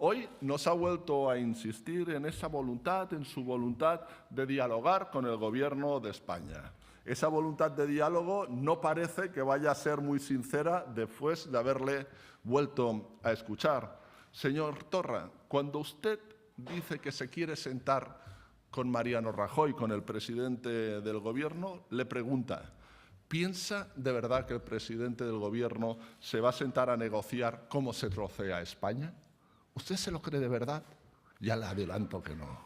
Hoy nos ha vuelto a insistir en esa voluntad, en su voluntad de dialogar con el Gobierno de España. Esa voluntad de diálogo no parece que vaya a ser muy sincera después de haberle vuelto a escuchar. Señor Torra, cuando usted dice que se quiere sentar con Mariano Rajoy, con el presidente del Gobierno, le pregunta: ¿piensa de verdad que el presidente del Gobierno se va a sentar a negociar cómo se trocea España? ¿Usted se lo cree de verdad? Ya le adelanto que no.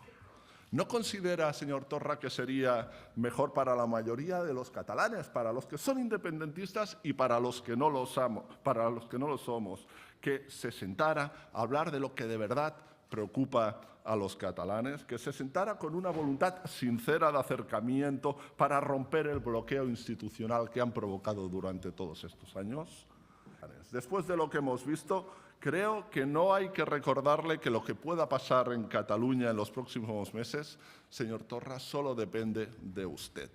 ¿No considera, señor Torra, que sería mejor para la mayoría de los catalanes, para los que son independentistas y para los que no lo somos, que se sentara a hablar de lo que de verdad preocupa a los catalanes, que se sentara con una voluntad sincera de acercamiento para romper el bloqueo institucional que han provocado durante todos estos años? Después de lo que hemos visto, creo que no hay que recordarle que lo que pueda pasar en Cataluña en los próximos meses, señor Torra, solo depende de usted.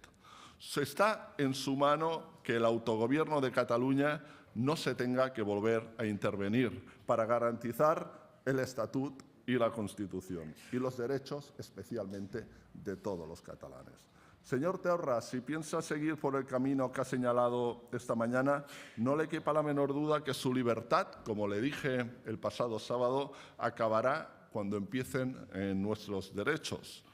Está en su mano que el autogobierno de Cataluña no se tenga que volver a intervenir para garantizar el Estatut y la Constitución y los derechos, especialmente, de todos los catalanes. Señor Torra, si piensa seguir por el camino que ha señalado esta mañana, no le quepa la menor duda que su libertad, como le dije el pasado sábado, acabará cuando empiecen nuestros derechos.